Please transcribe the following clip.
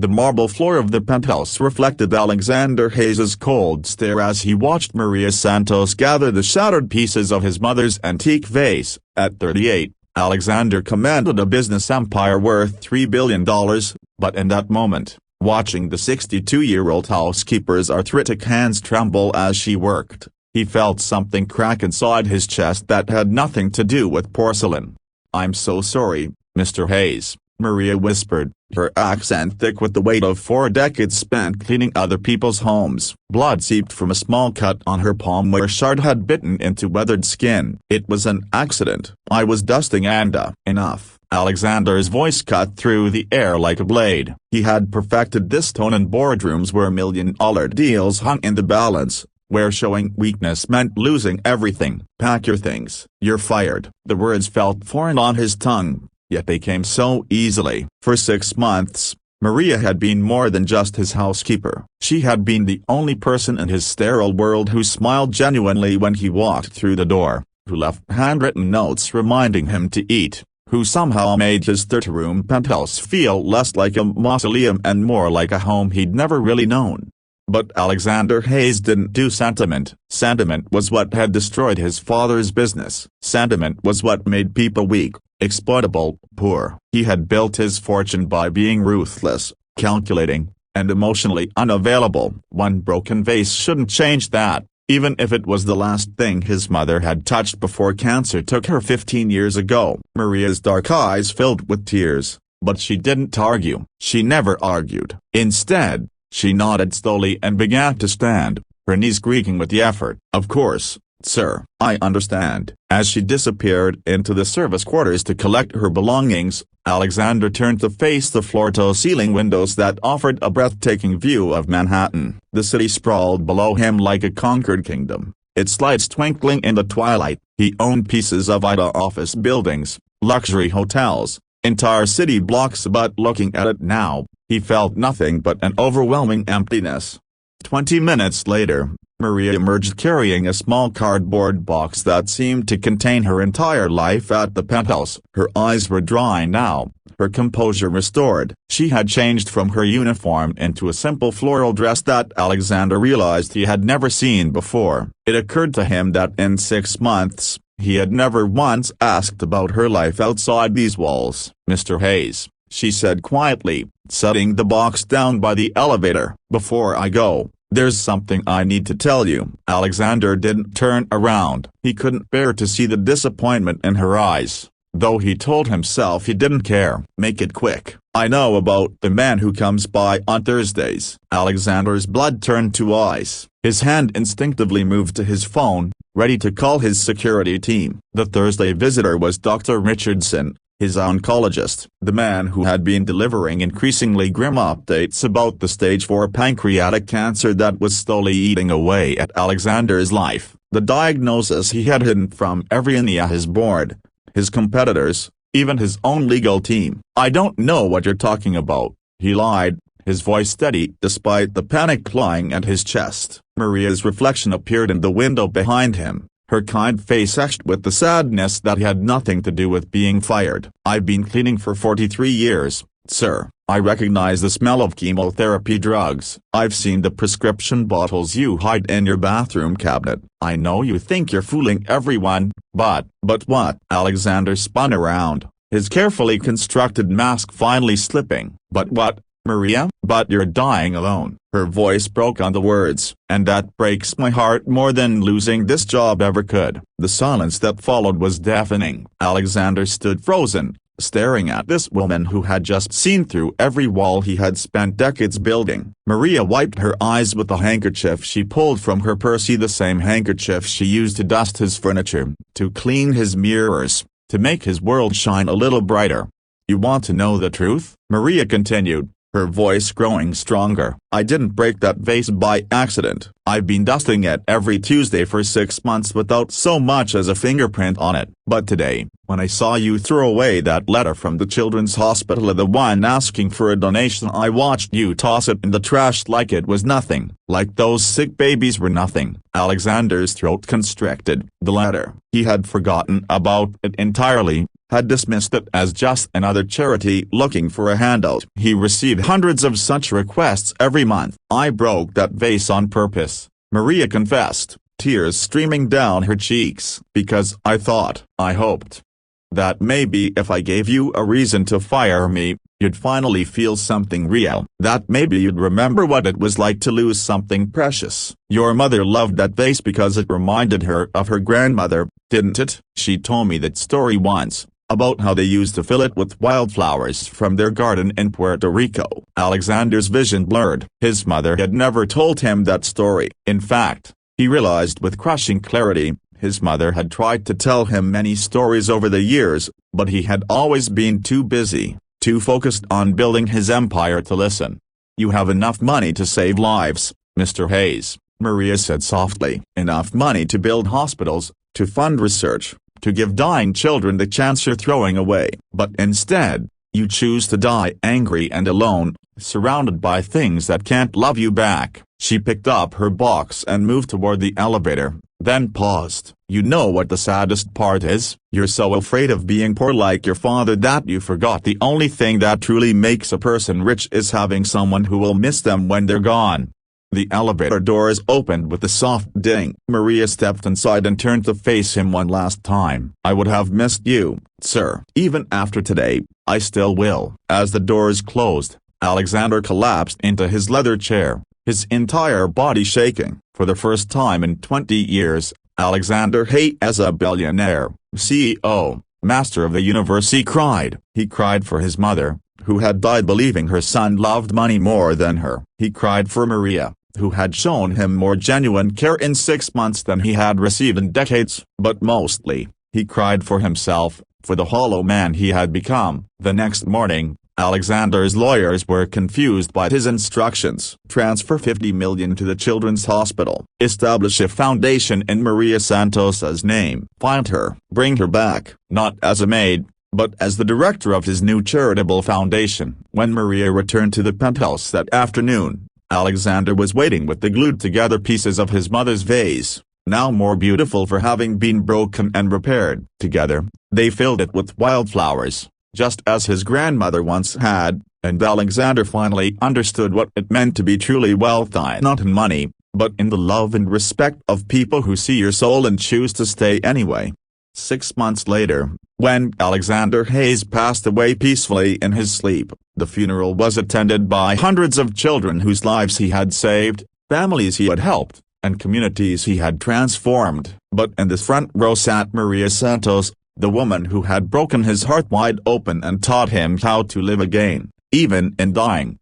The marble floor of the penthouse reflected Alexander Hayes's cold stare as he watched Maria Santos gather the shattered pieces of his mother's antique vase. At 38, Alexander commanded a business empire worth $3 billion, but in that moment, watching the 62-year-old housekeeper's arthritic hands tremble as she worked, he felt something crack inside his chest that had nothing to do with porcelain. "I'm so sorry, Mr. Hayes," Maria whispered, her accent thick with the weight of 4 decades spent cleaning other people's homes. Blood seeped from a small cut on her palm where a shard had bitten into weathered skin. "It was an accident. I was dusting and enough." Alexander's voice cut through the air like a blade. He had perfected this tone in boardrooms where million-dollar deals hung in the balance, where showing weakness meant losing everything. "Pack your things. You're fired." The words felt foreign on his tongue, yet they came so easily. For 6 months, Maria had been more than just his housekeeper. She had been the only person in his sterile world who smiled genuinely when he walked through the door, who left handwritten notes reminding him to eat, who somehow made his 30-room penthouse feel less like a mausoleum and more like a home he'd never really known. But Alexander Hayes didn't do sentiment. Sentiment was what had destroyed his father's business. Sentiment was what made people weak, exploitable, poor. He had built his fortune by being ruthless, calculating, and emotionally unavailable. One broken vase shouldn't change that, even if it was the last thing his mother had touched before cancer took her 15 years ago. Maria's dark eyes filled with tears, but she didn't argue. She never argued. Instead, she nodded slowly and began to stand, her knees creaking with the effort. "Of course, sir, I understand." As she disappeared into the service quarters to collect her belongings, Alexander turned to face the floor-to-ceiling windows that offered a breathtaking view of Manhattan. The city sprawled below him like a conquered kingdom, its lights twinkling in the twilight. He owned pieces of Ida office buildings, luxury hotels, entire city blocks, but looking at it now, he felt nothing but an overwhelming emptiness. 20 minutes later, Maria emerged carrying a small cardboard box that seemed to contain her entire life at the penthouse. Her eyes were dry now, her composure restored. She had changed from her uniform into a simple floral dress that Alexander realized he had never seen before. It occurred to him that in 6 months, he had never once asked about her life outside these walls. "Mr. Hayes," she said quietly, setting the box down by the elevator. "Before I go, there's something I need to tell you." Alexander didn't turn around. He couldn't bear to see the disappointment in her eyes, though he told himself he didn't care. "Make it quick. I know about the man who comes by on Thursdays." Alexander's blood turned to ice. His hand instinctively moved to his phone, ready to call his security team. The Thursday visitor was Dr. Richardson, his oncologist, the man who had been delivering increasingly grim updates about the stage 4 pancreatic cancer that was slowly eating away at Alexander's life. The diagnosis he had hidden from everyone at his board, his competitors, even his own legal team. "I don't know what you're talking about," he lied, his voice steady despite the panic clawing at his chest. Maria's reflection appeared in the window behind him, her kind face etched with the sadness that had nothing to do with being fired. "I've been cleaning for 43 years, sir. I recognize the smell of chemotherapy drugs. I've seen the prescription bottles you hide in your bathroom cabinet. I know you think you're fooling everyone, but what?" Alexander spun around, his carefully constructed mask finally slipping. "But what, Maria?" "But you're dying alone." Her voice broke on the words. "And that breaks my heart more than losing this job ever could." The silence that followed was deafening. Alexander stood frozen, staring at this woman who had just seen through every wall he had spent decades building. Maria wiped her eyes with a handkerchief she pulled from her purse, the same handkerchief she used to dust his furniture, to clean his mirrors, to make his world shine a little brighter. "You want to know the truth?" Maria continued, her voice growing stronger. "I didn't break that vase by accident. I've been dusting it every Tuesday for 6 months without so much as a fingerprint on it. But today, when I saw you throw away that letter from the children's hospital, the one asking for a donation, I watched you toss it in the trash like it was nothing, like those sick babies were nothing." Alexander's throat constricted. The letter. He had forgotten about it entirely. had dismissed it as just another charity looking for a handout. He received hundreds of such requests every month. "I broke that vase on purpose," Maria confessed, tears streaming down her cheeks, "because I hoped that maybe if I gave you a reason to fire me, you'd finally feel something real. That maybe you'd remember what it was like to lose something precious." "Your mother loved that vase because it reminded her of her grandmother, didn't it?" "She told me that story once, about how they used to fill it with wildflowers from their garden in Puerto Rico." Alexander's vision blurred. His mother had never told him that story. In fact, he realized with crushing clarity, his mother had tried to tell him many stories over the years, but he had always been too busy, too focused on building his empire to listen. "You have enough money to save lives, Mr. Hayes," Maria said softly. "Enough money to build hospitals, to fund research, to give dying children the chance you're throwing away. But instead, you choose to die angry and alone, surrounded by things that can't love you back." She picked up her box and moved toward the elevator, then paused. "You know what the saddest part is? You're so afraid of being poor like your father that you forgot the only thing that truly makes a person rich is having someone who will miss them when they're gone." The elevator doors opened with a soft ding. Maria stepped inside and turned to face him one last time. "I would have missed you, sir. Even after today, I still will." As the doors closed, Alexander collapsed into his leather chair, his entire body shaking. For the first time in 20 years, Alexander Hayes, as a billionaire, CEO, master of the universe, he cried. He cried for his mother, who had died believing her son loved money more than her. He cried for Maria, who had shown him more genuine care in 6 months than he had received in decades. But mostly, he cried for himself, for the hollow man he had become. The next morning, Alexander's lawyers were confused by his instructions. "Transfer $50 million to the Children's Hospital. Establish a foundation in Maria Santos's name. Find her. Bring her back, not as a maid, but as the director of his new charitable foundation." When Maria returned to the penthouse that afternoon, Alexander was waiting with the glued-together pieces of his mother's vase, now more beautiful for having been broken and repaired. Together, they filled it with wildflowers, just as his grandmother once had, and Alexander finally understood what it meant to be truly wealthy, not in money, but in the love and respect of people who see your soul and choose to stay anyway. 6 months later, when Alexander Hayes passed away peacefully in his sleep, the funeral was attended by hundreds of children whose lives he had saved, families he had helped, and communities he had transformed. But in the front row sat Maria Santos, the woman who had broken his heart wide open and taught him how to live again, even in dying.